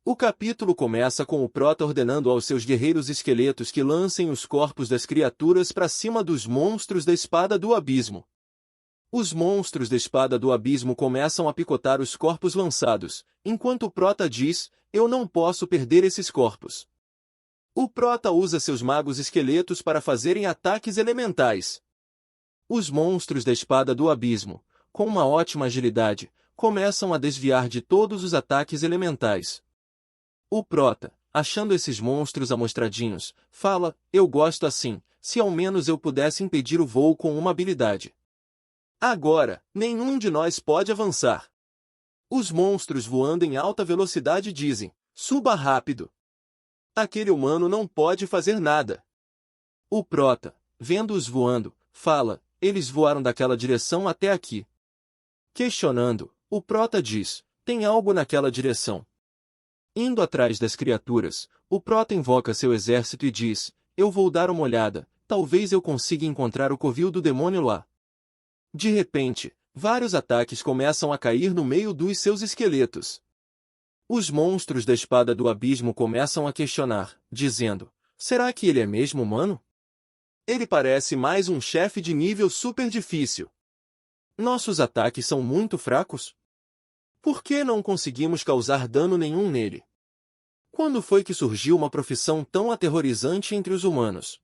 O capítulo começa com o Prota ordenando aos seus guerreiros esqueletos que lancem os corpos das criaturas para cima dos monstros da Espada do Abismo. Os monstros da Espada do Abismo começam a picotar os corpos lançados, enquanto o Prota diz, eu não posso perder esses corpos. O Prota usa seus magos esqueletos para fazerem ataques elementais. Os monstros da Espada do Abismo, com uma ótima agilidade, começam a desviar de todos os ataques elementais. O Prota, achando esses monstros amostradinhos, fala, eu gosto assim, se ao menos eu pudesse impedir o voo com uma habilidade. Agora, nenhum de nós pode avançar. Os monstros voando em alta velocidade dizem, suba rápido. Aquele humano não pode fazer nada. O Prota, vendo-os voando, fala, eles voaram daquela direção até aqui. Questionando, o Prota diz, tem algo naquela direção. Indo atrás das criaturas, o Prota invoca seu exército e diz, eu vou dar uma olhada, talvez eu consiga encontrar o covil do demônio lá. De repente, vários ataques começam a cair no meio dos seus esqueletos. Os monstros da Espada do Abismo começam a questionar, dizendo, será que ele é mesmo humano? Ele parece mais um chefe de nível super difícil. Nossos ataques são muito fracos? Por que não conseguimos causar dano nenhum nele? Quando foi que surgiu uma profissão tão aterrorizante entre os humanos?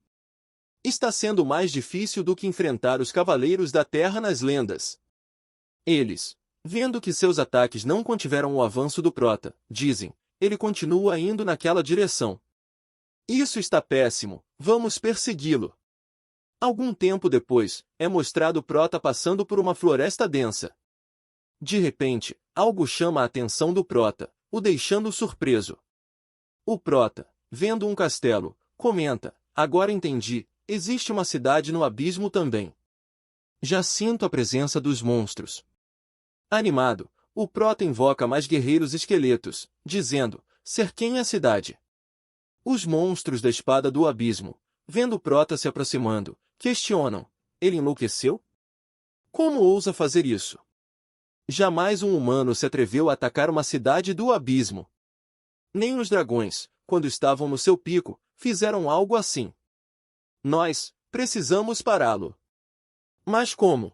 Está sendo mais difícil do que enfrentar os Cavaleiros da Terra nas lendas. Eles, vendo que seus ataques não contiveram o avanço do Prota, dizem, ele continua indo naquela direção. Isso está péssimo, vamos persegui-lo. Algum tempo depois, é mostrado o Prota passando por uma floresta densa. De repente, algo chama a atenção do Prota, o deixando surpreso. O Prota, vendo um castelo, comenta, agora entendi, existe uma cidade no abismo também. Já sinto a presença dos monstros. Animado, o Prota invoca mais guerreiros esqueletos, dizendo, cerquem a cidade. Os monstros da Espada do Abismo, vendo o Prota se aproximando, questionam, ele enlouqueceu? Como ousa fazer isso? Jamais um humano se atreveu a atacar uma cidade do abismo. Nem os dragões, quando estavam no seu pico, fizeram algo assim. Nós, precisamos pará-lo. Mas como?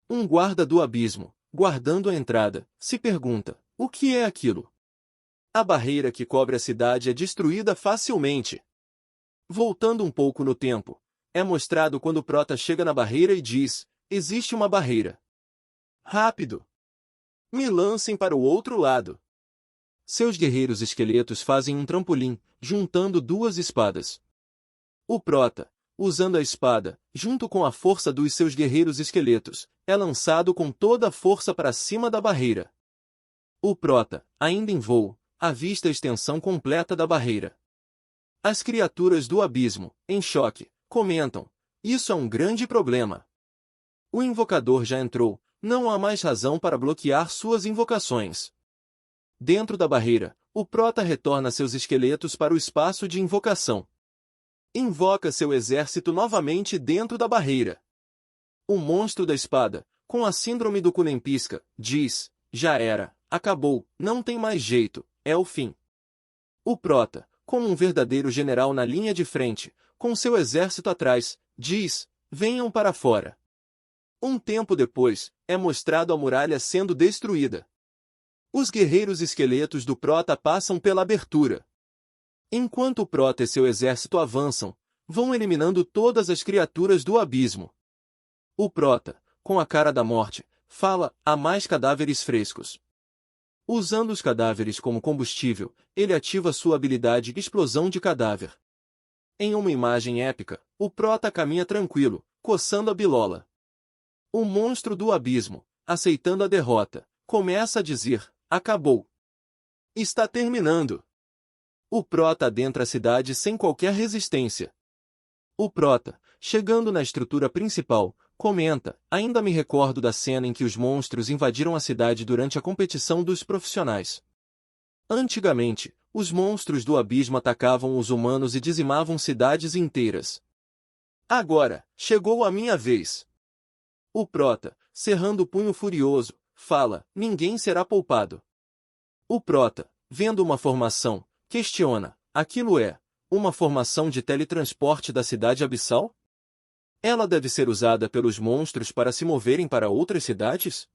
Um guarda do abismo, guardando a entrada, se pergunta, o que é aquilo? A barreira que cobre a cidade é destruída facilmente. Voltando um pouco no tempo, é mostrado quando o Prota chega na barreira e diz, existe uma barreira. Rápido! Me lancem para o outro lado. Seus guerreiros esqueletos fazem um trampolim, juntando duas espadas. O Prota, usando a espada, junto com a força dos seus guerreiros esqueletos, é lançado com toda a força para cima da barreira. O Prota, ainda em voo, avista a extensão completa da barreira. As criaturas do abismo, em choque, comentam, isso é um grande problema. O invocador já entrou, não há mais razão para bloquear suas invocações. Dentro da barreira, o Prota retorna seus esqueletos para o espaço de invocação. Invoca seu exército novamente dentro da barreira. O monstro da espada, com a síndrome do Kulen-Pisca, diz, já era, acabou, não tem mais jeito, é o fim. O Prota, como um verdadeiro general na linha de frente, com seu exército atrás, diz, venham para fora. Um tempo depois, é mostrado a muralha sendo destruída. Os guerreiros esqueletos do Prota passam pela abertura. Enquanto o Prota e seu exército avançam, vão eliminando todas as criaturas do abismo. O Prota, com a cara da morte, fala, há mais cadáveres frescos. Usando os cadáveres como combustível, ele ativa sua habilidade Explosão de Cadáver. Em uma imagem épica, o Prota caminha tranquilo, coçando a bilola. O monstro do abismo, aceitando a derrota, começa a dizer, acabou. Está terminando. O Prota adentra a cidade sem qualquer resistência. O Prota, chegando na estrutura principal, comenta, ainda me recordo da cena em que os monstros invadiram a cidade durante a competição dos profissionais. Antigamente, os monstros do abismo atacavam os humanos e dizimavam cidades inteiras. Agora, chegou a minha vez. O Prota, cerrando o punho furioso, fala, ninguém será poupado. O Prota, vendo uma formação, questiona: aquilo é uma formação de teletransporte da cidade abissal? Ela deve ser usada pelos monstros para se moverem para outras cidades?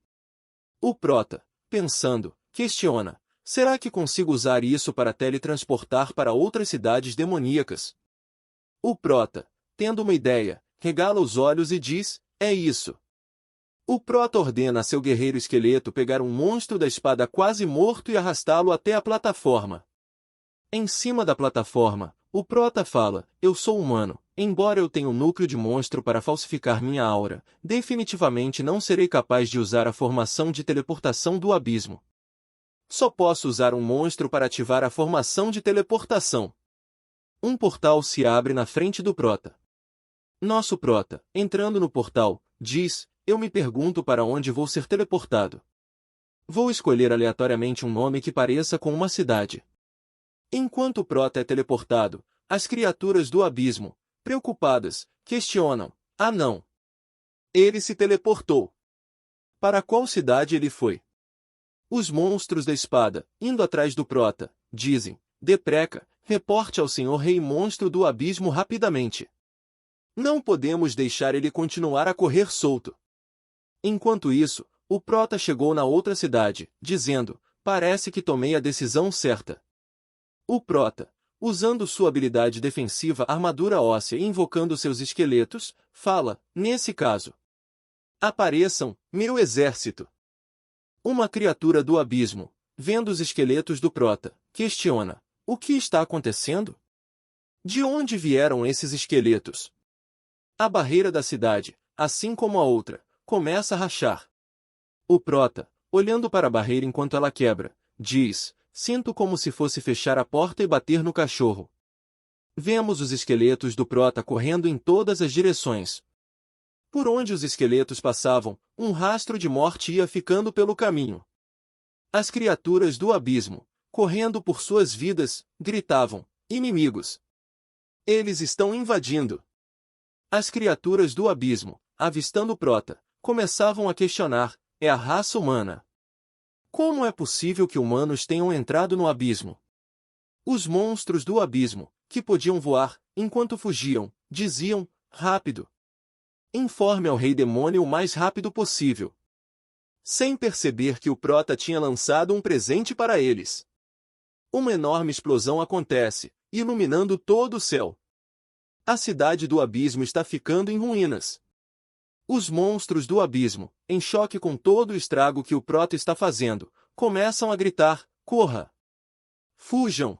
O Prota, pensando, questiona: será que consigo usar isso para teletransportar para outras cidades demoníacas? O Prota, tendo uma ideia, regala os olhos e diz: é isso. O Prota ordena a seu guerreiro esqueleto pegar um monstro da espada quase morto e arrastá-lo até a plataforma. Em cima da plataforma, o Prota fala: eu sou humano, embora eu tenha um núcleo de monstro para falsificar minha aura, definitivamente não serei capaz de usar a formação de teleportação do abismo. Só posso usar um monstro para ativar a formação de teleportação. Um portal se abre na frente do Prota. Nosso Prota, entrando no portal, diz: eu me pergunto para onde vou ser teleportado. Vou escolher aleatoriamente um nome que pareça com uma cidade. Enquanto o Prota é teleportado, as criaturas do abismo, preocupadas, questionam: ah não! Ele se teleportou. Para qual cidade ele foi? Os monstros da espada, indo atrás do Prota, dizem: depreca, reporte ao Senhor Rei Monstro do Abismo rapidamente. Não podemos deixar ele continuar a correr solto. Enquanto isso, o Prota chegou na outra cidade, dizendo: parece que tomei a decisão certa. O Prota, usando sua habilidade defensiva armadura óssea e invocando seus esqueletos, fala: nesse caso, apareçam, meu exército. Uma criatura do abismo, vendo os esqueletos do Prota, questiona: o que está acontecendo? De onde vieram esses esqueletos? A barreira da cidade, assim como a outra, começa a rachar. O Prota, olhando para a barreira enquanto ela quebra, diz: sinto como se fosse fechar a porta e bater no cachorro. Vemos os esqueletos do Prota correndo em todas as direções. Por onde os esqueletos passavam, um rastro de morte ia ficando pelo caminho. As criaturas do abismo, correndo por suas vidas, gritavam: inimigos! Eles estão invadindo! As criaturas do abismo, avistando o Prota, começavam a questionar: é a raça humana. Como é possível que humanos tenham entrado no abismo? Os monstros do abismo, que podiam voar, enquanto fugiam, diziam: rápido! Informe ao Rei Demônio o mais rápido possível. Sem perceber que o Prota tinha lançado um presente para eles. Uma enorme explosão acontece, iluminando todo o céu. A cidade do abismo está ficando em ruínas. Os monstros do abismo, em choque com todo o estrago que o Prota está fazendo, começam a gritar: corra! Fujam!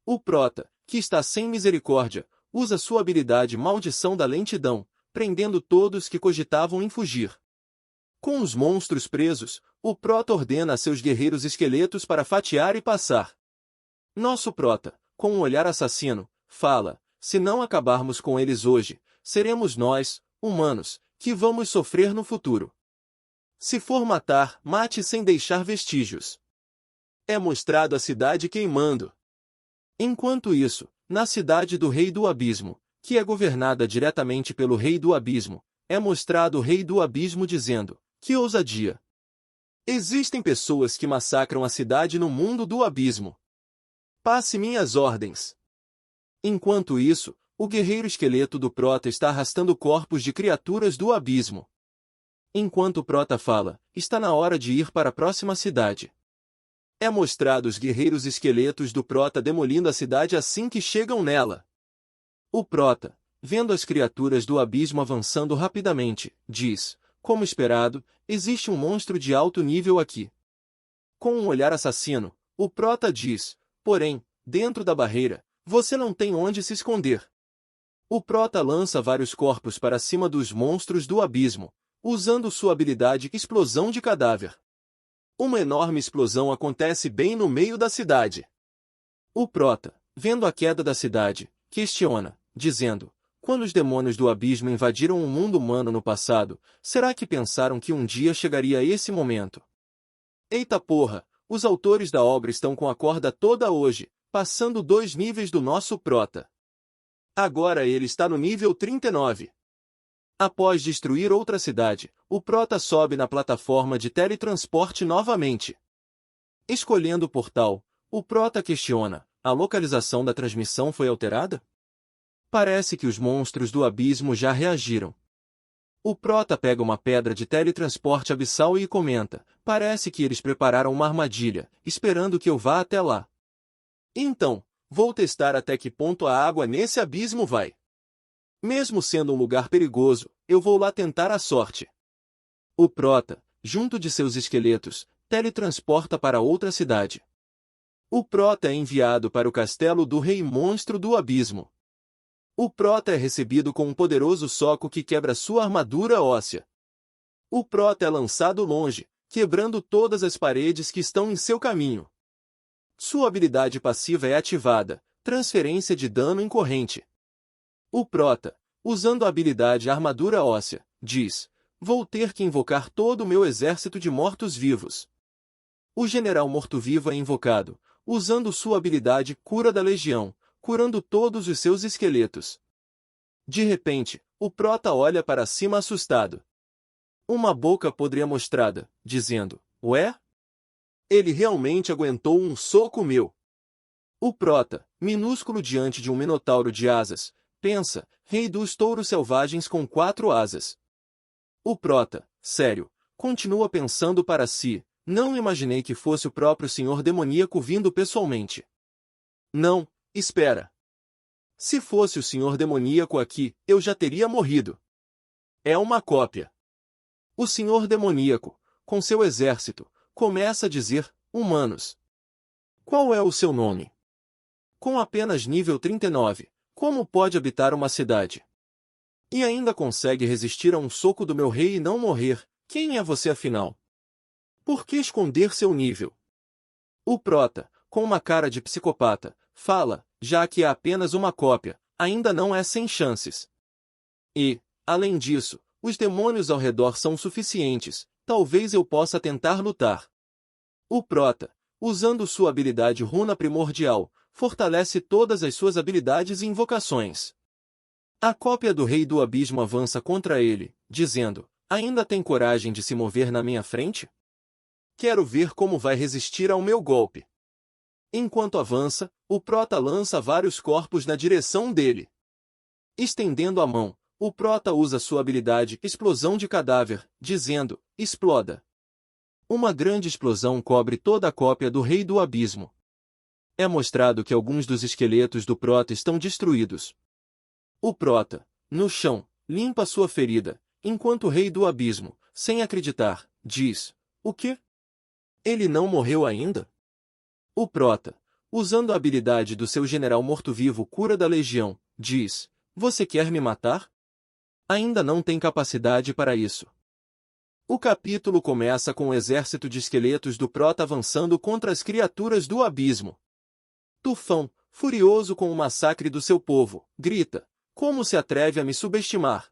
O Prota, que está sem misericórdia, usa sua habilidade Maldição da Lentidão, prendendo todos que cogitavam em fugir. Com os monstros presos, o Prota ordena a seus guerreiros esqueletos para fatiar e passar. Nosso Prota, com um olhar assassino, fala: se não acabarmos com eles hoje, seremos nós, humanos, que vamos sofrer no futuro. Se for matar, mate sem deixar vestígios. É mostrado a cidade queimando. Enquanto isso, na cidade do Rei do Abismo, que é governada diretamente pelo Rei do Abismo, é mostrado o Rei do Abismo dizendo: que ousadia! Existem pessoas que massacram a cidade no mundo do abismo. Passe minhas ordens. Enquanto isso, o guerreiro esqueleto do Prota está arrastando corpos de criaturas do abismo. Enquanto o Prota fala: está na hora de ir para a próxima cidade. É mostrado os guerreiros esqueletos do Prota demolindo a cidade assim que chegam nela. O Prota, vendo as criaturas do abismo avançando rapidamente, diz: como esperado, existe um monstro de alto nível aqui. Com um olhar assassino, o Prota diz: porém, dentro da barreira, você não tem onde se esconder. O Prota lança vários corpos para cima dos monstros do abismo, usando sua habilidade Explosão de Cadáver. Uma enorme explosão acontece bem no meio da cidade. O Prota, vendo a queda da cidade, questiona, dizendo: quando os demônios do abismo invadiram o mundo humano no passado, será que pensaram que um dia chegaria esse momento? Eita porra, os autores da obra estão com a corda toda hoje, passando 2 níveis do nosso Prota. Agora ele está no nível 39. Após destruir outra cidade, o Prota sobe na plataforma de teletransporte novamente. Escolhendo o portal, O Prota questiona: a localização da transmissão foi alterada? Parece que os monstros do abismo já reagiram. O Prota pega uma pedra de teletransporte abissal e comenta: parece que eles prepararam uma armadilha, esperando que eu vá até lá. Então, vou testar até que ponto a água nesse abismo vai. Mesmo sendo um lugar perigoso, eu vou lá tentar a sorte. O Prota, junto de seus esqueletos, teletransporta para outra cidade. O Prota é enviado para o castelo do Rei Monstro do Abismo. O Prota é recebido com um poderoso soco que quebra sua armadura óssea. O Prota é lançado longe, quebrando todas as paredes que estão em seu caminho. Sua habilidade passiva é ativada, transferência de dano em corrente. O Prota, usando a habilidade Armadura Óssea, diz: vou ter que invocar todo o meu exército de mortos-vivos. O General Morto-Vivo é invocado, usando sua habilidade Cura da Legião, curando todos os seus esqueletos. De repente, o Prota olha para cima assustado. Uma boca podre é mostrada, dizendo: ué? Ele realmente aguentou um soco meu. O Prota, minúsculo diante de um minotauro de asas, pensa: rei dos touros selvagens com 4 asas. O Prota, sério, continua pensando para si: não imaginei que fosse o próprio senhor demoníaco vindo pessoalmente. Não, espera. Se fosse o senhor demoníaco aqui, eu já teria morrido. É uma cópia. O senhor demoníaco, com seu exército, começa a dizer: humanos. Qual é o seu nome? Com apenas nível 39, como pode habitar uma cidade? E ainda consegue resistir a um soco do meu rei e não morrer? Quem é você afinal? Por que esconder seu nível? O Prota, com uma cara de psicopata, fala: já que é apenas uma cópia, ainda não é sem chances. E, além disso, os demônios ao redor são suficientes, talvez eu possa tentar lutar. O Prota, usando sua habilidade Runa Primordial, fortalece todas as suas habilidades e invocações. A cópia do Rei do Abismo avança contra ele, dizendo: ainda tem coragem de se mover na minha frente? Quero ver como vai resistir ao meu golpe. Enquanto avança, o Prota lança vários corpos na direção dele. Estendendo a mão, o Prota usa sua habilidade Explosão de Cadáver, dizendo: exploda. Uma grande explosão cobre toda a cópia do Rei do Abismo. É mostrado que alguns dos esqueletos do Prota estão destruídos. O Prota, no chão, limpa sua ferida, enquanto o Rei do Abismo, sem acreditar, diz: o quê? Ele não morreu ainda? O Prota, usando a habilidade do seu general morto-vivo Cura da Legião, diz: você quer me matar? Ainda não tem capacidade para isso. O capítulo começa com um exército de esqueletos do Prota avançando contra as criaturas do abismo. Tufão, furioso com o massacre do seu povo, grita: como se atreve a me subestimar?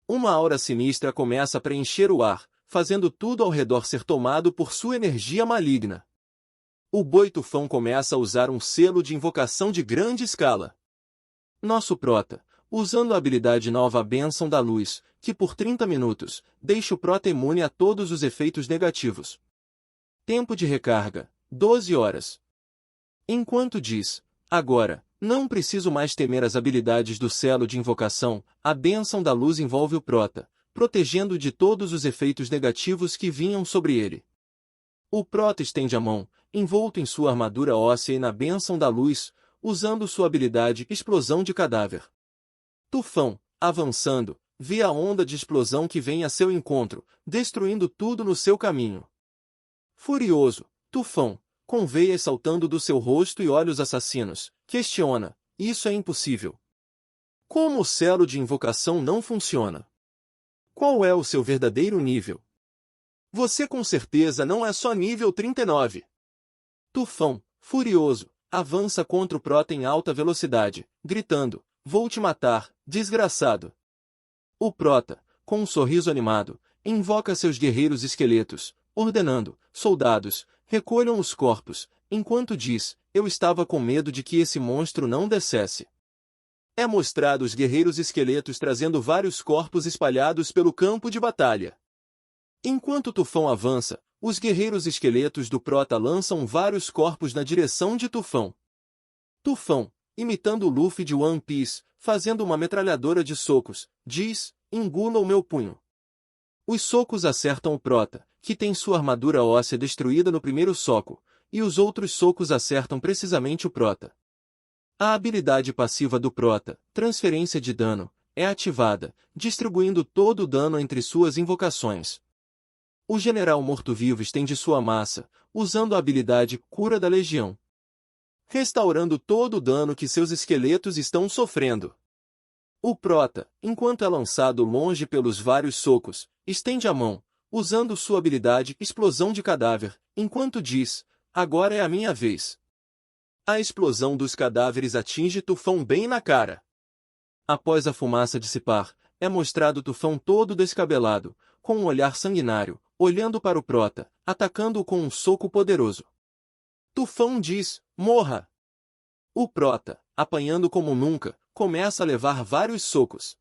Uma aura sinistra começa a preencher o ar, fazendo tudo ao redor ser tomado por sua energia maligna. O Boi Tufão começa a usar um selo de invocação de grande escala. Nosso Prota, usando a habilidade nova Bênção da Luz, que por 30 minutos, deixa o Prota imune a todos os efeitos negativos. Tempo de recarga, 12 horas. Enquanto diz: agora, não preciso mais temer as habilidades do selo de invocação, a Bênção da Luz envolve o Prota, protegendo-o de todos os efeitos negativos que vinham sobre ele. O Prota estende a mão, envolto em sua armadura óssea e na Bênção da Luz, usando sua habilidade Explosão de Cadáver. Tufão, avançando, vê a onda de explosão que vem a seu encontro, destruindo tudo no seu caminho. Furioso, Tufão, com veias saltando do seu rosto e olhos assassinos, questiona: isso é impossível. Como o selo de invocação não funciona? Qual é o seu verdadeiro nível? Você com certeza não é só nível 39. Tufão, furioso, avança contra o Prota em alta velocidade, gritando: vou te matar, desgraçado. O Prota, com um sorriso animado, invoca seus guerreiros esqueletos, ordenando: soldados, recolham os corpos, enquanto diz: eu estava com medo de que esse monstro não descesse. É mostrado os guerreiros esqueletos trazendo vários corpos espalhados pelo campo de batalha. Enquanto Tufão avança, os guerreiros esqueletos do Prota lançam vários corpos na direção de Tufão. Tufão, imitando o Luffy de One Piece, fazendo uma metralhadora de socos, diz: engula o meu punho. Os socos acertam o Prota, que tem sua armadura óssea destruída no primeiro soco, e os outros socos acertam precisamente o Prota. A habilidade passiva do Prota, transferência de dano, é ativada, distribuindo todo o dano entre suas invocações. O general morto-vivo estende sua massa, usando a habilidade Cura da Legião, restaurando todo o dano que seus esqueletos estão sofrendo. O Prota, enquanto é lançado longe pelos vários socos, estende a mão, usando sua habilidade Explosão de Cadáver, enquanto diz: agora é a minha vez. A explosão dos cadáveres atinge Tufão bem na cara. Após a fumaça dissipar, é mostrado Tufão todo descabelado, com um olhar sanguinário, olhando para o Prota, atacando-o com um soco poderoso. Tufão diz: morra! O Prota, apanhando como nunca, começa a levar vários socos.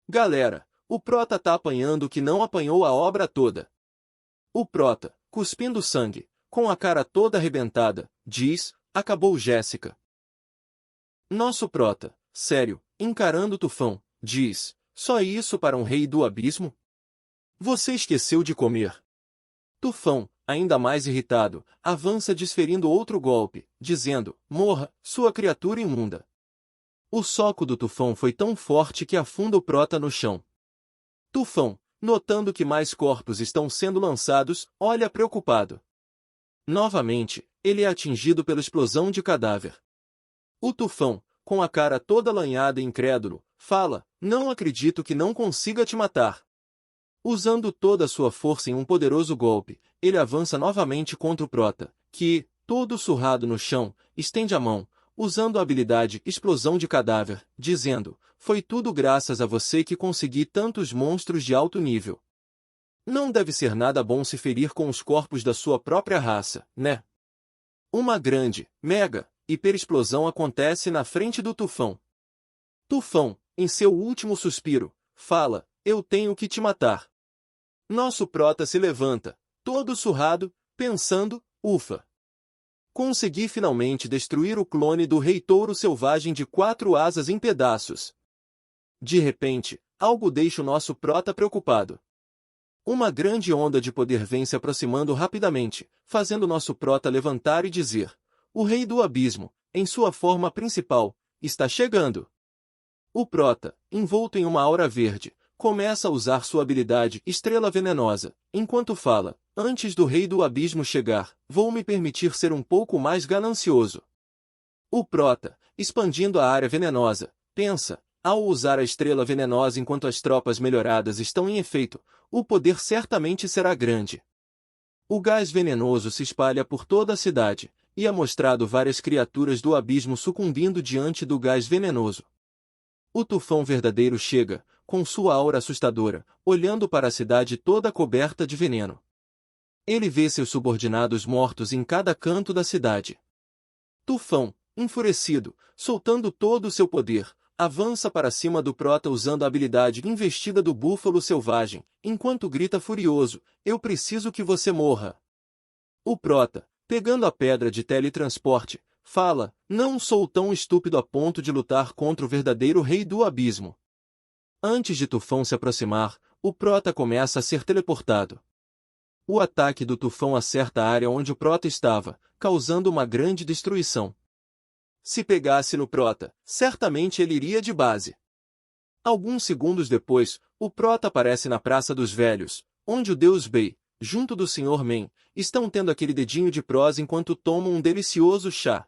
Galera, o Prota tá apanhando que não apanhou a obra toda. O Prota, cuspindo sangue, com a cara toda arrebentada, diz: acabou Jéssica. Nosso Prota, sério, encarando Tufão, diz: só isso para um rei do abismo? Você esqueceu de comer. Tufão, ainda mais irritado, avança desferindo outro golpe, dizendo: morra, sua criatura imunda. O soco do Tufão foi tão forte que afunda o Prota no chão. Tufão, notando que mais corpos estão sendo lançados, olha preocupado. Novamente, ele é atingido pela explosão de cadáver. O Tufão, com a cara toda lanhada e incrédulo, fala: não acredito que não consiga te matar. Usando toda a sua força em um poderoso golpe, ele avança novamente contra o Prota, que, todo surrado no chão, estende a mão, usando a habilidade Explosão de Cadáver, dizendo: foi tudo graças a você que consegui tantos monstros de alto nível. Não deve ser nada bom se ferir com os corpos da sua própria raça, né? Uma grande, mega, hiperexplosão acontece na frente do Tufão. Tufão, em seu último suspiro, fala: eu tenho que te matar. Nosso Prota se levanta, todo surrado, pensando: ufa! Consegui finalmente destruir o clone do Rei Touro Selvagem de 4 asas em pedaços. De repente, algo deixa o nosso Prota preocupado. Uma grande onda de poder vem se aproximando rapidamente, fazendo nosso Prota levantar e dizer: o Rei do Abismo, em sua forma principal, está chegando. O Prota, envolto em uma aura verde, começa a usar sua habilidade Estrela Venenosa, enquanto fala: antes do Rei do Abismo chegar, vou me permitir ser um pouco mais ganancioso. O Prota, expandindo a área venenosa, pensa: ao usar a Estrela Venenosa enquanto as tropas melhoradas estão em efeito, o poder certamente será grande. O gás venenoso se espalha por toda a cidade, e é mostrado várias criaturas do abismo sucumbindo diante do gás venenoso. O Tufão verdadeiro chega, com sua aura assustadora, olhando para a cidade toda coberta de veneno. Ele vê seus subordinados mortos em cada canto da cidade. Tufão, enfurecido, soltando todo o seu poder, avança para cima do Prota usando a habilidade investida do Búfalo Selvagem, enquanto grita furioso: eu preciso que você morra. O Prota, pegando a pedra de teletransporte, fala: não sou tão estúpido a ponto de lutar contra o verdadeiro Rei do Abismo. Antes de Tufão se aproximar, o Prota começa a ser teleportado. O ataque do Tufão acerta a área onde o Prota estava, causando uma grande destruição. Se pegasse no Prota, certamente ele iria de base. Alguns segundos depois, o Prota aparece na Praça dos Velhos, onde o Deus Bei, junto do Sr. Men, estão tendo aquele dedinho de prosa enquanto tomam um delicioso chá.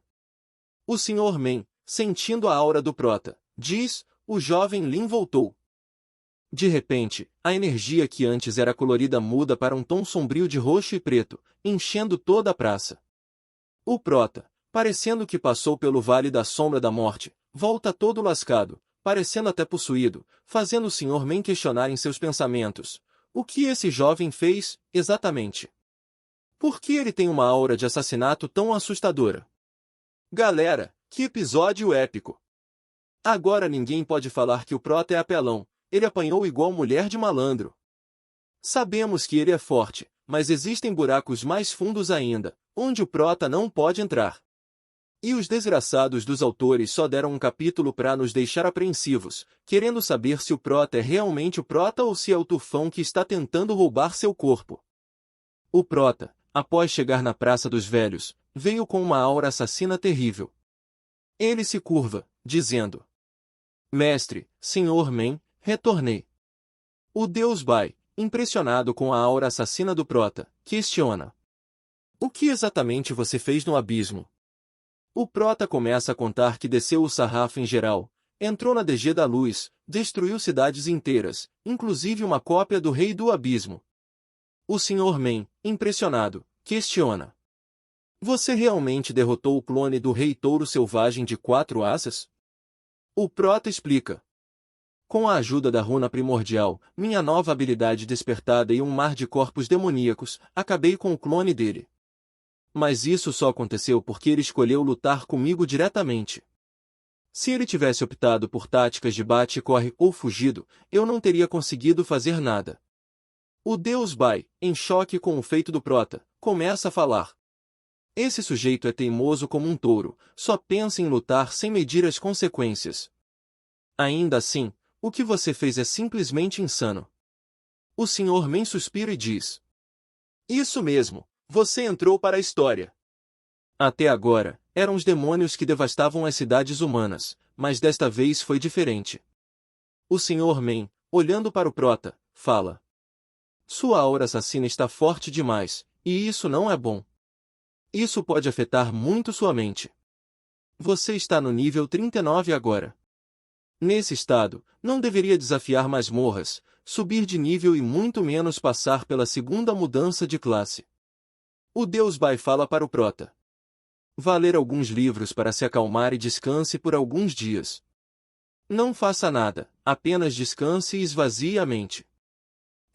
O Sr. Men, sentindo a aura do Prota, diz: o jovem Lin voltou. De repente, a energia que antes era colorida muda para um tom sombrio de roxo e preto, enchendo toda a praça. O Prota, parecendo que passou pelo Vale da Sombra da Morte, volta todo lascado, parecendo até possuído, fazendo o Sr. Men questionar em seus pensamentos: o que esse jovem fez, exatamente? Por que ele tem uma aura de assassinato tão assustadora? Galera, que episódio épico! Agora ninguém pode falar que o Prota é apelão, ele apanhou igual mulher de malandro. Sabemos que ele é forte, mas existem buracos mais fundos ainda, onde o prota não pode entrar. E os desgraçados dos autores só deram um capítulo para nos deixar apreensivos, querendo saber se o prota é realmente o prota ou se é o tufão que está tentando roubar seu corpo. O prota, após chegar na Praça dos Velhos, veio com uma aura assassina terrível. Ele se curva, dizendo: Mestre, Senhor Men, retornei. O Deus Bai, impressionado com a aura assassina do prota, questiona: O que exatamente você fez no abismo? O prota começa a contar que desceu o sarrafo em geral, entrou na DG da Luz, destruiu cidades inteiras, inclusive uma cópia do Rei do Abismo. O Sr. Men, impressionado, questiona: Você realmente derrotou o clone do Rei Touro Selvagem de 4 asas? O prota explica: Com a ajuda da runa primordial, minha nova habilidade despertada e um mar de corpos demoníacos, acabei com o clone dele. Mas isso só aconteceu porque ele escolheu lutar comigo diretamente. Se ele tivesse optado por táticas de bate e corre ou fugido, eu não teria conseguido fazer nada. O Deus Bai, em choque com o feito do prota, começa a falar: Esse sujeito é teimoso como um touro, só pensa em lutar sem medir as consequências. Ainda assim, o que você fez é simplesmente insano. O Sr. Men suspira e diz: Isso mesmo, você entrou para a história. Até agora, eram os demônios que devastavam as cidades humanas, mas desta vez foi diferente. O Sr. Men, olhando para o prota, fala: Sua aura assassina está forte demais, e isso não é bom. Isso pode afetar muito sua mente. Você está no nível 39 agora. Nesse estado, não deveria desafiar masmorras, subir de nível e muito menos passar pela segunda mudança de classe. O Deus Bai fala para o prota: Vá ler alguns livros para se acalmar e descanse por alguns dias. Não faça nada, apenas descanse e esvazie a mente.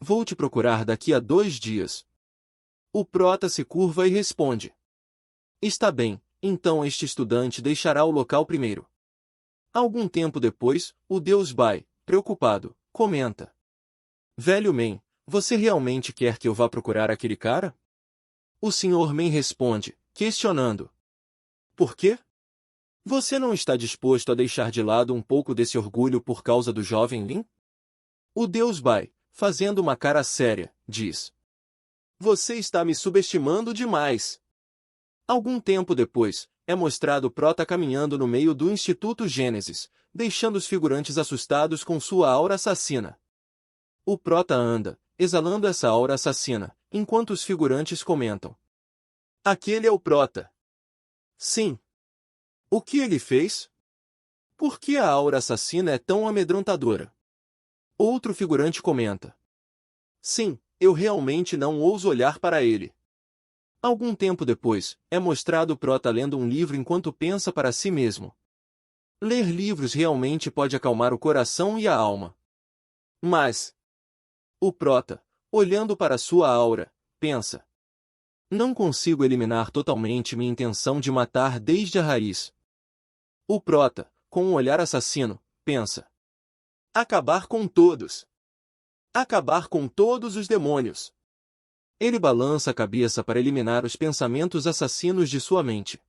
Vou te procurar daqui a 2 dias. O prota se curva e responde: Está bem, então este estudante deixará o local primeiro. Algum tempo depois, o Deus Bai, preocupado, comenta: Velho Men, você realmente quer que eu vá procurar aquele cara? O Sr. Men responde, questionando: Por quê? Você não está disposto a deixar de lado um pouco desse orgulho por causa do jovem Lin? O Deus Bai, fazendo uma cara séria, diz: Você está me subestimando demais. Algum tempo depois, é mostrado o prota caminhando no meio do Instituto Gênesis, deixando os figurantes assustados com sua aura assassina. O prota anda, exalando essa aura assassina, enquanto os figurantes comentam: Aquele é o prota. Sim. O que ele fez? Por que a aura assassina é tão amedrontadora? Outro figurante comenta: Sim, eu realmente não ouso olhar para ele. Algum tempo depois, é mostrado o prota lendo um livro enquanto pensa para si mesmo. Ler livros realmente pode acalmar o coração e a alma. Mas o prota, olhando para sua aura, pensa: Não consigo eliminar totalmente minha intenção de matar desde a raiz. O prota, com um olhar assassino, pensa: Acabar com todos. Acabar com todos os demônios. Ele balança a cabeça para eliminar os pensamentos assassinos de sua mente.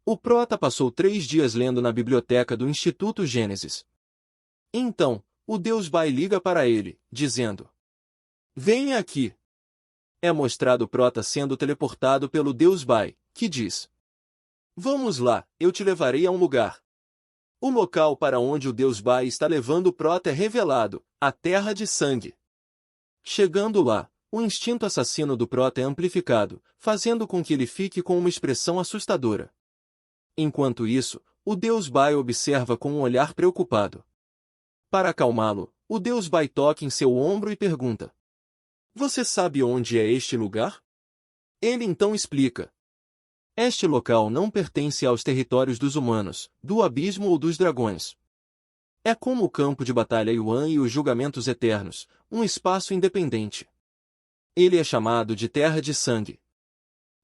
O prota passou 3 dias lendo na biblioteca do Instituto Gênesis. Então, o Deus Bai liga para ele, dizendo: Venha aqui. É mostrado o prota sendo teleportado pelo Deus Bai, que diz: Vamos lá, eu te levarei a um lugar. O local para onde o Deus Bai está levando o prota é revelado, a Terra de Sangue. Chegando lá, o instinto assassino do prota é amplificado, fazendo com que ele fique com uma expressão assustadora. Enquanto isso, o Deus Bai observa com um olhar preocupado. Para acalmá-lo, o Deus Bai toca em seu ombro e pergunta: Você sabe onde é este lugar? Ele então explica: Este local não pertence aos territórios dos humanos, do abismo ou dos dragões. É como o campo de batalha Yuan e os julgamentos eternos, um espaço independente. Ele é chamado de Terra de Sangue.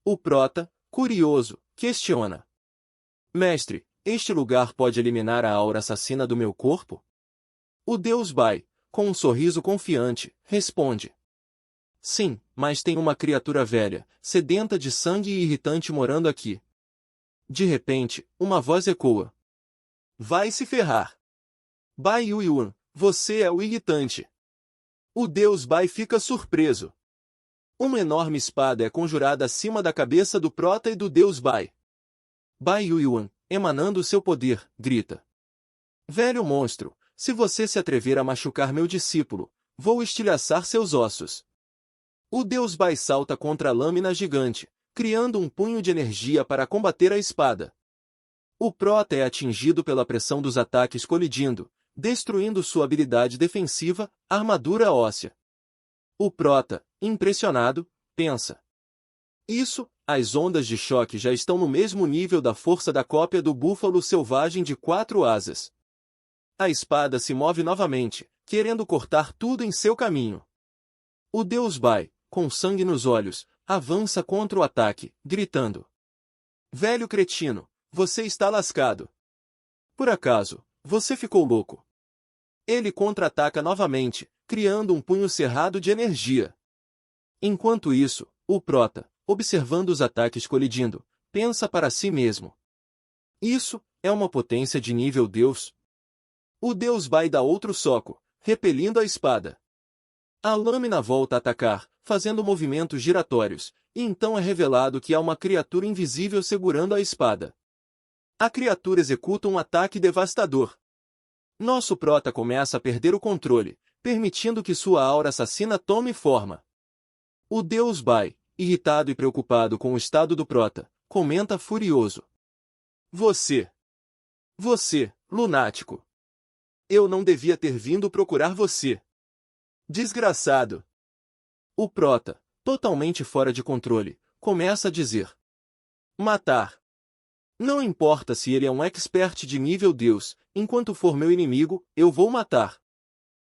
O prota, curioso, questiona: Mestre, este lugar pode eliminar a aura assassina do meu corpo? O Deus Bai, com um sorriso confiante, responde: Sim, mas tem uma criatura velha, sedenta de sangue e irritante morando aqui. De repente, uma voz ecoa. Vai se ferrar. Bai Yuan, você é o irritante. O deus Bai fica surpreso. Uma enorme espada é conjurada acima da cabeça do prota e do deus Bai. Bai Yuan, emanando seu poder, grita. Velho monstro, se você se atrever a machucar meu discípulo, vou estilhaçar seus ossos. O deus Bai salta contra a lâmina gigante, criando um punho de energia para combater a espada. O prota é atingido pela pressão dos ataques colidindo, destruindo sua habilidade defensiva, armadura óssea. O prota, impressionado, pensa. Isso, as ondas de choque já estão no mesmo nível da força da cópia do búfalo selvagem de 4 asas. A espada se move novamente, querendo cortar tudo em seu caminho. O deus Bai, com sangue nos olhos, avança contra o ataque, gritando. Velho cretino, você está lascado. Por acaso, você ficou louco? Ele contra-ataca novamente, criando um punho cerrado de energia. Enquanto isso, o prota, observando os ataques colidindo, pensa para si mesmo. Isso é uma potência de nível Deus. O deus Bai dá outro soco, repelindo a espada. A lâmina volta a atacar, fazendo movimentos giratórios, e então é revelado que há uma criatura invisível segurando a espada. A criatura executa um ataque devastador. Nosso prota começa a perder o controle, permitindo que sua aura assassina tome forma. O deus Bai, irritado e preocupado com o estado do prota, comenta furioso. Você, lunático. Eu não devia ter vindo procurar você. Desgraçado. O prota, totalmente fora de controle, começa a dizer. Matar. Não importa se ele é um expert de nível Deus, enquanto for meu inimigo, eu vou matar.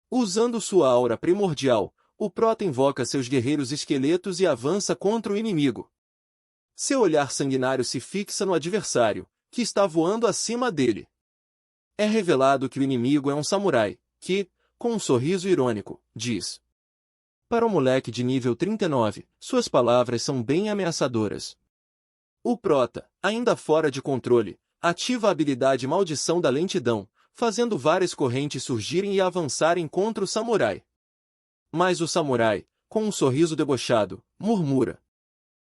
Usando sua aura primordial, o prota invoca seus guerreiros esqueletos e avança contra o inimigo. Seu olhar sanguinário se fixa no adversário, que está voando acima dele. É revelado que o inimigo é um samurai, que, com um sorriso irônico, diz. Para o moleque de nível 39, suas palavras são bem ameaçadoras. O prota, ainda fora de controle, ativa a habilidade Maldição da Lentidão, fazendo várias correntes surgirem e avançarem contra o samurai. Mas o samurai, com um sorriso debochado, murmura.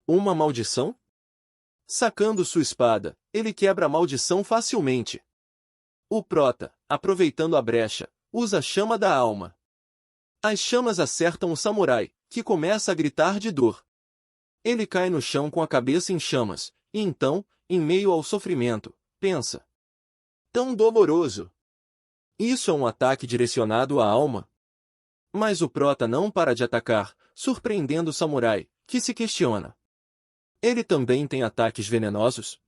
Uma maldição? Sacando sua espada, ele quebra a maldição facilmente. O prota, aproveitando a brecha, usa a chama da alma. As chamas acertam o samurai, que começa a gritar de dor. Ele cai no chão com a cabeça em chamas, e então, em meio ao sofrimento, pensa. Tão doloroso! Isso é um ataque direcionado à alma? Mas o prota não para de atacar, surpreendendo o samurai, que se questiona. Ele também tem ataques venenosos?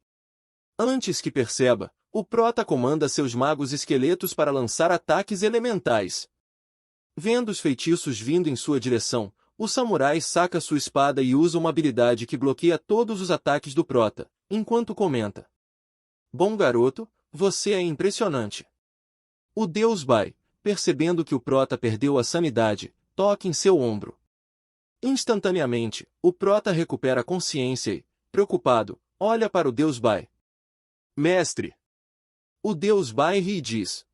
Antes que perceba, o prota comanda seus magos esqueletos para lançar ataques elementais. Vendo os feitiços vindo em sua direção, o samurai saca sua espada e usa uma habilidade que bloqueia todos os ataques do prota, enquanto comenta. Bom garoto, você é impressionante. O deus Bai, percebendo que o prota perdeu a sanidade, toca em seu ombro. Instantaneamente, o prota recupera a consciência e, preocupado, olha para o deus Bai. Mestre! O deus Bai ri e diz.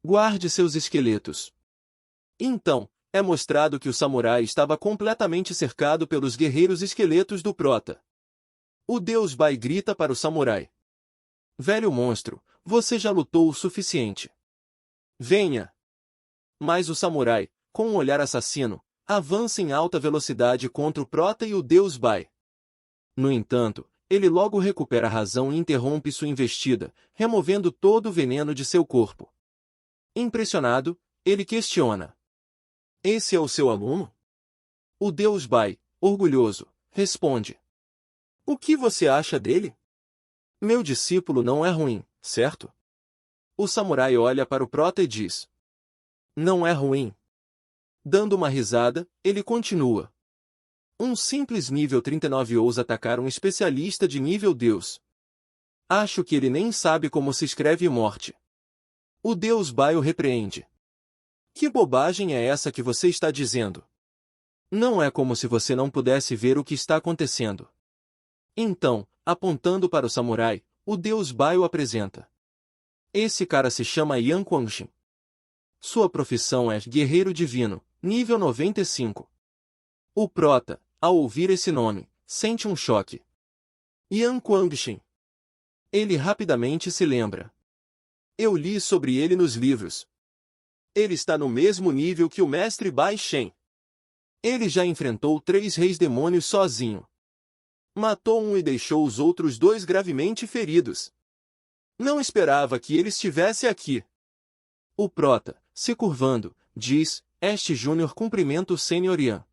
Guarde seus esqueletos. Então, é mostrado que o samurai estava completamente cercado pelos guerreiros esqueletos do prota. O deus Bai grita para o samurai. Velho monstro, você já lutou o suficiente. Venha! Mas o samurai, com um olhar assassino, avança em alta velocidade contra o prota e o deus Bai. No entanto, ele logo recupera a razão e interrompe sua investida, removendo todo o veneno de seu corpo. Impressionado, ele questiona. Esse é o seu aluno? O deus Bai, orgulhoso, responde. O que você acha dele? Meu discípulo não é ruim, certo? O samurai olha para o prota e diz. Não é ruim. Dando uma risada, ele continua. Um simples nível 39 ousa atacar um especialista de nível Deus. Acho que ele nem sabe como se escreve morte. O deus Bai o repreende. Que bobagem é essa que você está dizendo? Não é como se você não pudesse ver o que está acontecendo. Então, apontando para o samurai, o deus Bai o apresenta. Esse cara se chama Yan Quanxin. Sua profissão é guerreiro divino, nível 95. O prota, ao ouvir esse nome, sente um choque. Yan Quanxin. Ele rapidamente se lembra. Eu li sobre ele nos livros. Ele está no mesmo nível que o mestre Bai Shen. Ele já enfrentou 3 reis demônios sozinho. Matou um e deixou os outros 2 gravemente feridos. Não esperava que ele estivesse aqui. O prota, se curvando, diz, Este Júnior cumprimenta o Sênior Yan.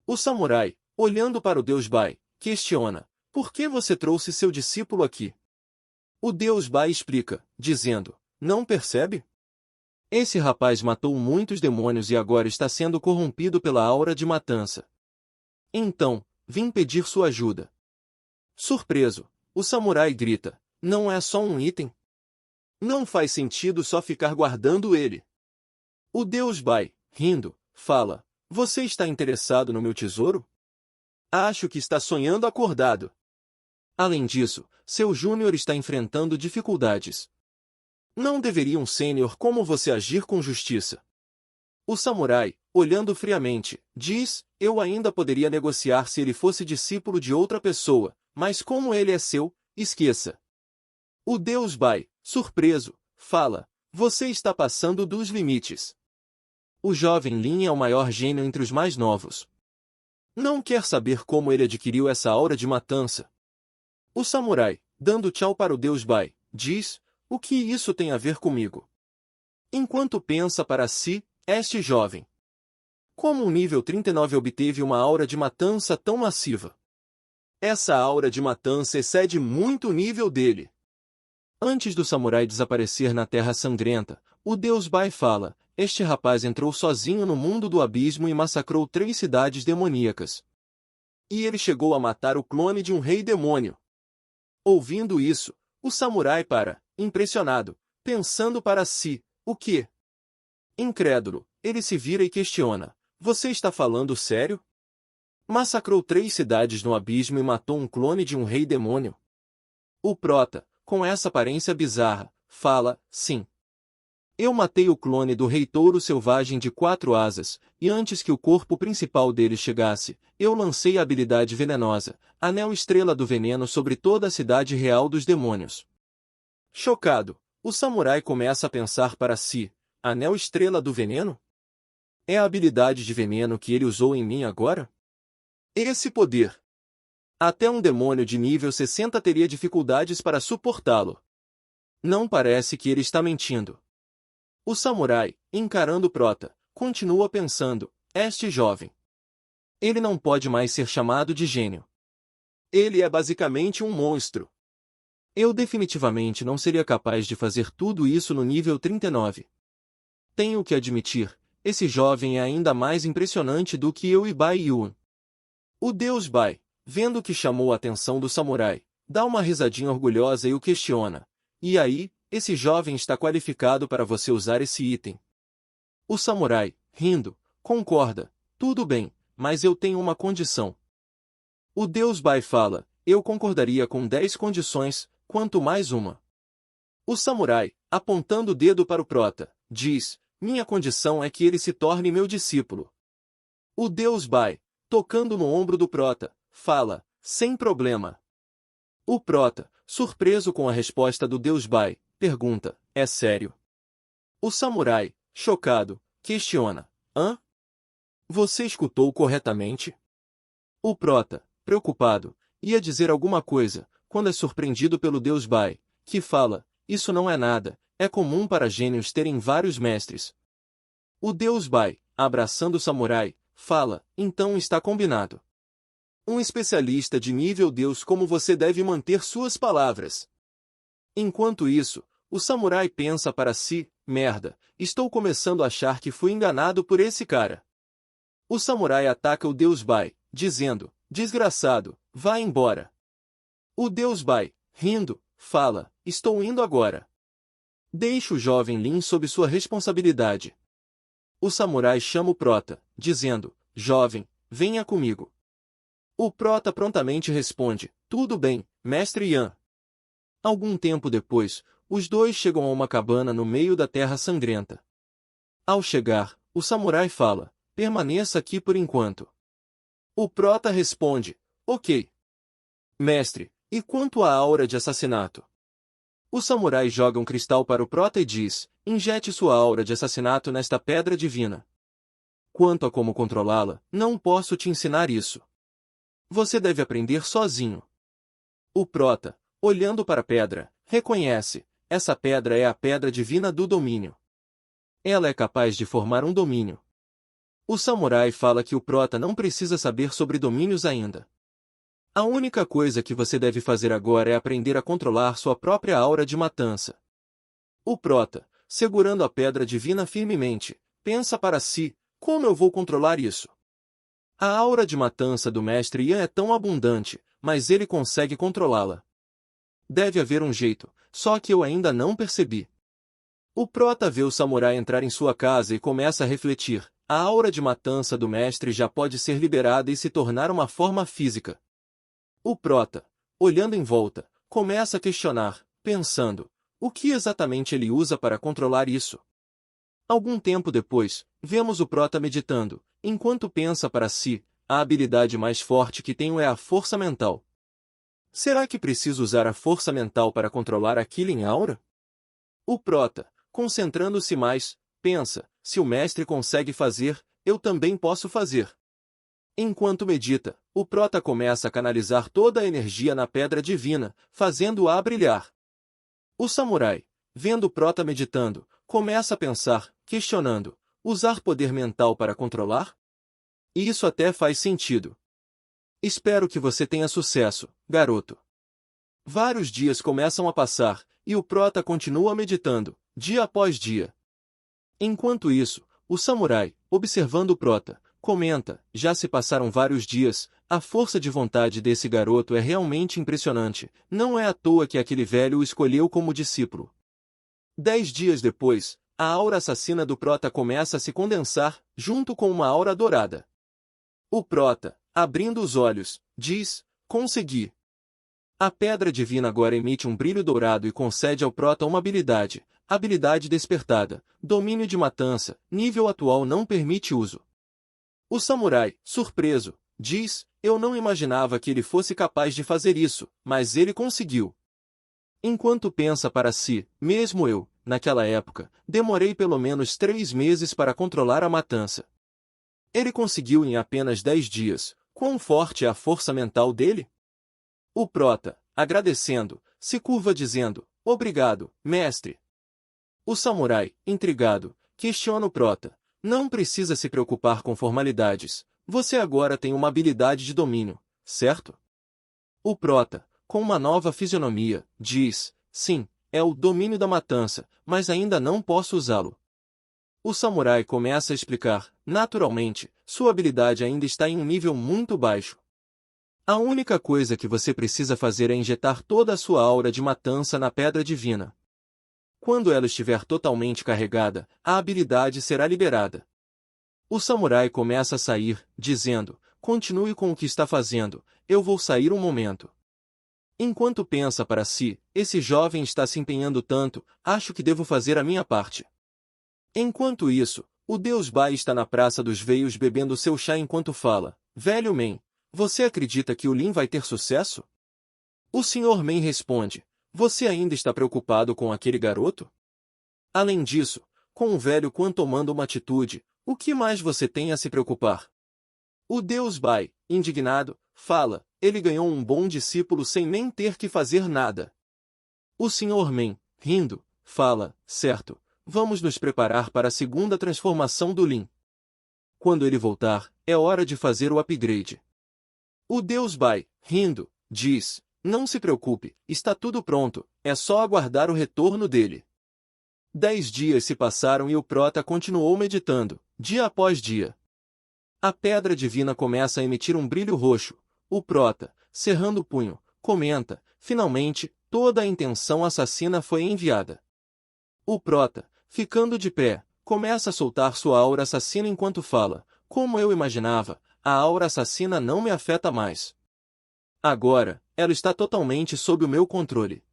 O samurai, olhando para o deus Bai, questiona, por que você trouxe seu discípulo aqui? O deus Bai explica, dizendo, não percebe? Esse rapaz matou muitos demônios e agora está sendo corrompido pela aura de matança. Então, vim pedir sua ajuda. Surpreso, o samurai grita, não é só um item? Não faz sentido só ficar guardando ele. O deus Bai, rindo, fala, você está interessado no meu tesouro? Acho que está sonhando acordado. Além disso, seu júnior está enfrentando dificuldades. Não deveria um sênior como você agir com justiça. O samurai, olhando friamente, diz, eu ainda poderia negociar se ele fosse discípulo de outra pessoa, mas como ele é seu, esqueça. O deus Bai, surpreso, fala, você está passando dos limites. O jovem Lin é o maior gênio entre os mais novos. Não quer saber como ele adquiriu essa aura de matança. O samurai, dando tchau para o deus Bai, diz, o que isso tem a ver comigo? Enquanto pensa para si, este jovem. Como o nível 39 obteve uma aura de matança tão massiva? Essa aura de matança excede muito o nível dele. Antes do samurai desaparecer na Terra Sangrenta, o deus Bai fala, este rapaz entrou sozinho no mundo do abismo e massacrou 3 cidades demoníacas. E ele chegou a matar o clone de um rei demônio. Ouvindo isso, o samurai para, impressionado, pensando para si, o quê? Incrédulo, ele se vira e questiona, você está falando sério? Massacrou 3 cidades no abismo e matou um clone de um rei demônio? O prota, com essa aparência bizarra, fala, sim. Eu matei o clone do rei touro selvagem de 4 asas, e antes que o corpo principal dele chegasse, eu lancei a habilidade venenosa, Anel Estrela do Veneno sobre toda a cidade real dos demônios. Chocado, o samurai começa a pensar para si, Anel Estrela do Veneno? É a habilidade de veneno que ele usou em mim agora? Esse poder! Até um demônio de nível 60 teria dificuldades para suportá-lo. Não parece que ele está mentindo. O samurai, encarando o prota, continua pensando, este jovem. Ele não pode mais ser chamado de gênio. Ele é basicamente um monstro. Eu definitivamente não seria capaz de fazer tudo isso no nível 39. Tenho que admitir, esse jovem é ainda mais impressionante do que eu e Bai Yun. O deus Bai, vendo que chamou a atenção do samurai, dá uma risadinha orgulhosa e o questiona. E aí, esse jovem está qualificado para você usar esse item. O samurai, rindo, concorda, tudo bem, mas eu tenho uma condição. O deus Bai fala, eu concordaria com 10 condições, quanto mais uma. O samurai, apontando o dedo para o prota, diz, minha condição é que ele se torne meu discípulo. O deus Bai, tocando no ombro do prota, fala, sem problema. O prota, surpreso com a resposta do deus Bai, pergunta, é sério? O samurai, chocado, questiona, hã? Você escutou corretamente? O prota, preocupado, ia dizer alguma coisa, quando é surpreendido pelo deus Bai, que fala, isso não é nada, é comum para gênios terem vários mestres. O deus Bai, abraçando o samurai, fala, então está combinado. Um especialista de nível Deus como você deve manter suas palavras. Enquanto isso, o samurai pensa para si, merda, estou começando a achar que fui enganado por esse cara. O samurai ataca o deus Bai, dizendo, desgraçado, vá embora. O deus Bai, rindo, fala, estou indo agora. Deixe o jovem Lin sob sua responsabilidade. O samurai chama o prota, dizendo, jovem, venha comigo. O prota prontamente responde, tudo bem, mestre Yan. Algum tempo depois, os dois chegam a uma cabana no meio da terra sangrenta. Ao chegar, o samurai fala, permaneça aqui por enquanto. O prota responde, ok. Mestre, e quanto à aura de assassinato? O samurai joga um cristal para o prota e diz, injete sua aura de assassinato nesta pedra divina. Quanto a como controlá-la, não posso te ensinar isso. Você deve aprender sozinho. O prota, olhando para a pedra, reconhece, essa pedra é a pedra divina do domínio. Ela é capaz de formar um domínio. O samurai fala que o prota não precisa saber sobre domínios ainda. A única coisa que você deve fazer agora é aprender a controlar sua própria aura de matança. O prota, segurando a pedra divina firmemente, pensa para si, como eu vou controlar isso? A aura de matança do mestre Yan é tão abundante, mas ele consegue controlá-la. Deve haver um jeito, só que eu ainda não percebi. O prota vê o samurai entrar em sua casa e começa a refletir. A aura de matança do mestre já pode ser liberada e se tornar uma forma física. O prota, olhando em volta, começa a questionar, pensando, o que exatamente ele usa para controlar isso? Algum tempo depois, vemos o prota meditando, enquanto pensa para si, a habilidade mais forte que tenho é a força mental. Será que preciso usar a força mental para controlar aquilo em aura? O prota, concentrando-se mais, pensa, se o mestre consegue fazer, eu também posso fazer. Enquanto medita, o prota começa a canalizar toda a energia na pedra divina, fazendo-a brilhar. O samurai, vendo o prota meditando, começa a pensar, questionando, usar poder mental para controlar? E isso até faz sentido. Espero que você tenha sucesso, garoto. Vários dias começam a passar, e o prota continua meditando, dia após dia. Enquanto isso, o samurai, observando o prota, comenta, já se passaram vários dias, a força de vontade desse garoto é realmente impressionante, não é à toa que aquele velho o escolheu como discípulo. 10 dias depois, a aura assassina do prota começa a se condensar, junto com uma aura dourada. O prota, abrindo os olhos, diz, consegui. A pedra divina agora emite um brilho dourado e concede ao prota uma habilidade, habilidade despertada, domínio de matança, nível atual não permite uso. O samurai, surpreso, diz, eu não imaginava que ele fosse capaz de fazer isso, mas ele conseguiu. Enquanto pensa para si, mesmo eu, naquela época, demorei pelo menos 3 meses para controlar a matança. Ele conseguiu em apenas 10 dias, quão forte é a força mental dele? O prota, agradecendo, se curva dizendo, obrigado, mestre. O samurai, intrigado, questiona o prota, não precisa se preocupar com formalidades, você agora tem uma habilidade de domínio, certo? O prota, com uma nova fisionomia, diz, sim, é o domínio da matança, mas ainda não posso usá-lo. O samurai começa a explicar, naturalmente, sua habilidade ainda está em um nível muito baixo. A única coisa que você precisa fazer é injetar toda a sua aura de matança na pedra divina. Quando ela estiver totalmente carregada, a habilidade será liberada. O samurai começa a sair, dizendo, continue com o que está fazendo, eu vou sair um momento. Enquanto pensa para si, esse jovem está se empenhando tanto, acho que devo fazer a minha parte. Enquanto isso, o deus Bai está na Praça dos Veios bebendo seu chá enquanto fala, velho Man, você acredita que o Lin vai ter sucesso? O Sr. Man responde, você ainda está preocupado com aquele garoto? Além disso, com o velho Quan tomando uma atitude, o que mais você tem a se preocupar? O deus Bai, indignado, fala, ele ganhou um bom discípulo sem nem ter que fazer nada. O Sr. Man, rindo, fala, certo, vamos nos preparar para a segunda transformação do Lin. Quando ele voltar, é hora de fazer o upgrade. O deus Bai, rindo, diz, não se preocupe, está tudo pronto, é só aguardar o retorno dele. 10 dias se passaram e o prota continuou meditando, dia após dia. A pedra divina começa a emitir um brilho roxo. O prota, cerrando o punho, comenta, finalmente, toda a intenção assassina foi enviada. O prota, ficando de pé, começa a soltar sua aura assassina enquanto fala, como eu imaginava, a aura assassina não me afeta mais. Agora, ela está totalmente sob o meu controle.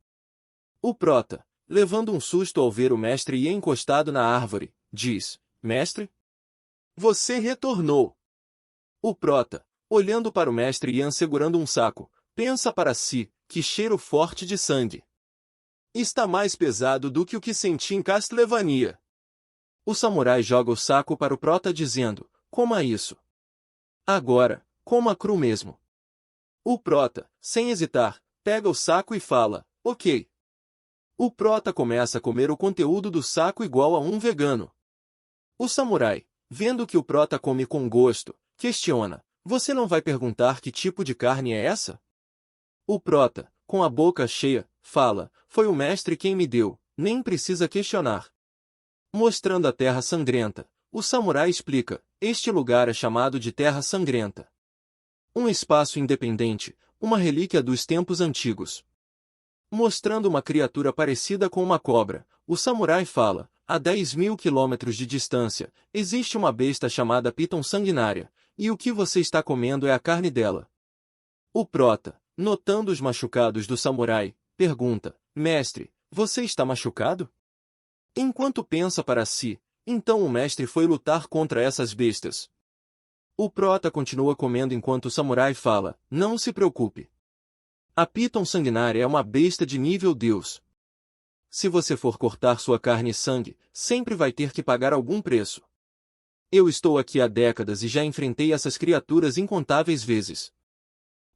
O prota, levando um susto ao ver o mestre Yi encostado na árvore, diz: Mestre? Você retornou. O prota, olhando para o mestre Yan segurando um saco, pensa para si: que cheiro forte de sangue. Está mais pesado do que o que senti em Castlevania. O samurai joga o saco para o prota dizendo: coma isso. Agora, coma cru mesmo. O prota, sem hesitar, pega o saco e fala: ok. O prota começa a comer o conteúdo do saco igual a um vegano. O samurai, vendo que o prota come com gosto, questiona: você não vai perguntar que tipo de carne é essa? O prota, com a boca cheia, fala: foi o mestre quem me deu, nem precisa questionar. Mostrando a terra sangrenta, o samurai explica: este lugar é chamado de Terra Sangrenta. Um espaço independente, uma relíquia dos tempos antigos. Mostrando uma criatura parecida com uma cobra, o samurai fala: a 10.000 quilômetros de distância, existe uma besta chamada Piton Sanguinária, e o que você está comendo é a carne dela. O prota, notando os machucados do samurai, pergunta: mestre, você está machucado? Enquanto pensa para si, então o mestre foi lutar contra essas bestas. O prota continua comendo enquanto o samurai fala: não se preocupe. A Piton Sanguinária é uma besta de nível Deus. Se você for cortar sua carne e sangue, sempre vai ter que pagar algum preço. Eu estou aqui há décadas e já enfrentei essas criaturas incontáveis vezes.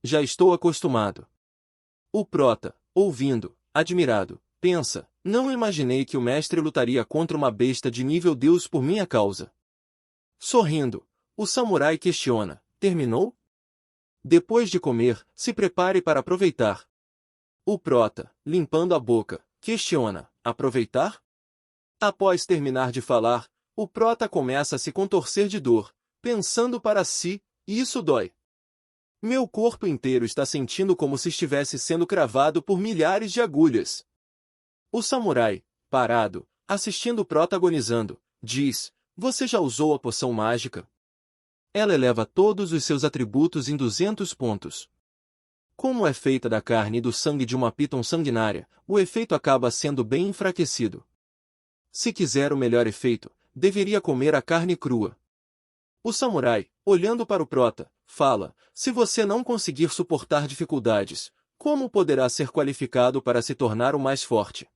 Já estou acostumado. O prota, ouvindo, admirado, pensa: não imaginei que o mestre lutaria contra uma besta de nível Deus por minha causa. Sorrindo, o samurai questiona: terminou? Depois de comer, se prepare para aproveitar. O prota, limpando a boca, questiona: aproveitar? Após terminar de falar, o prota começa a se contorcer de dor, pensando para si: isso dói. Meu corpo inteiro está sentindo como se estivesse sendo cravado por milhares de agulhas. O samurai, parado, assistindo o prota agonizando, diz: você já usou a poção mágica? Ela eleva todos os seus atributos em 200 pontos. Como é feita da carne e do sangue de uma Piton sanguinária, o efeito acaba sendo bem enfraquecido. Se quiser o melhor efeito, deveria comer a carne crua. O samurai, olhando para o prota, fala: se você não conseguir suportar dificuldades, como poderá ser qualificado para se tornar o mais forte?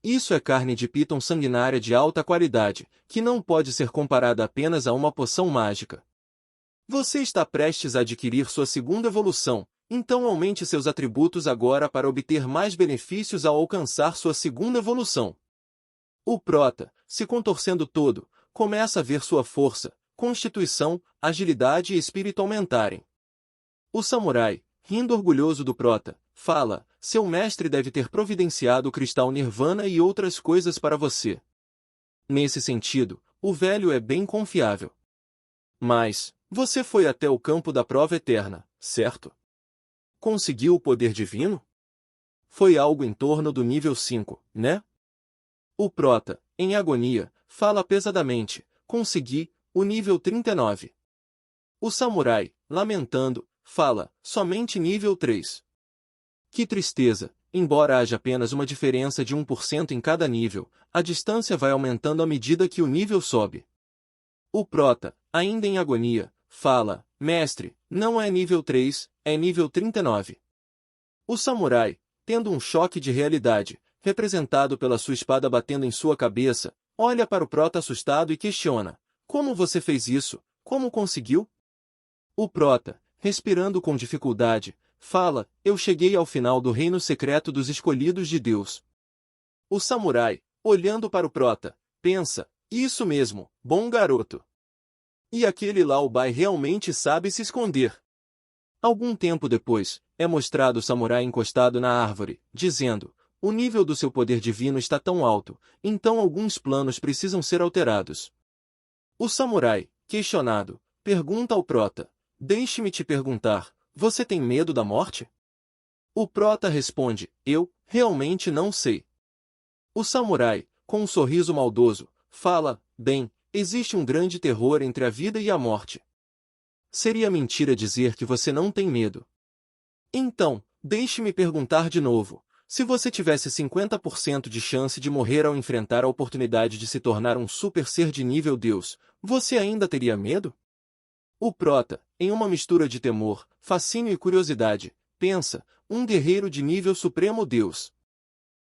Isso é carne de Piton sanguinária de alta qualidade, que não pode ser comparada apenas a uma poção mágica. Você está prestes a adquirir sua segunda evolução, então aumente seus atributos agora para obter mais benefícios ao alcançar sua segunda evolução. O prota, se contorcendo todo, começa a ver sua força, constituição, agilidade e espírito aumentarem. O samurai, rindo orgulhoso do prota, fala: seu mestre deve ter providenciado o cristal Nirvana e outras coisas para você. Nesse sentido, o velho é bem confiável. Mas, você foi até o campo da prova eterna, certo? Conseguiu o poder divino? Foi algo em torno do nível 5, né? O prota, em agonia, fala pesadamente: consegui, o nível 39. O samurai, lamentando, fala: somente nível 3. Que tristeza, embora haja apenas uma diferença de 1% em cada nível, a distância vai aumentando à medida que o nível sobe. O prota, ainda em agonia, fala: mestre, não é nível 3, é nível 39. O samurai, tendo um choque de realidade, representado pela sua espada batendo em sua cabeça, olha para o prota assustado e questiona: como você fez isso? Como conseguiu? O prota, respirando com dificuldade, fala: eu cheguei ao final do reino secreto dos escolhidos de Deus. O samurai, olhando para o prota, pensa: isso mesmo, bom garoto. E aquele Lao-Bai realmente sabe se esconder. Algum tempo depois, é mostrado o samurai encostado na árvore, dizendo: o nível do seu poder divino está tão alto, então alguns planos precisam ser alterados. O samurai, questionado, pergunta ao prota: deixe-me te perguntar, você tem medo da morte? O prota responde: eu, realmente não sei. O samurai, com um sorriso maldoso, fala: bem, existe um grande terror entre a vida e a morte. Seria mentira dizer que você não tem medo. Então, deixe-me perguntar de novo. Se você tivesse 50% de chance de morrer ao enfrentar a oportunidade de se tornar um super ser de nível Deus, você ainda teria medo? O prota, em uma mistura de temor, fascínio e curiosidade, pensa, um guerreiro de nível supremo Deus.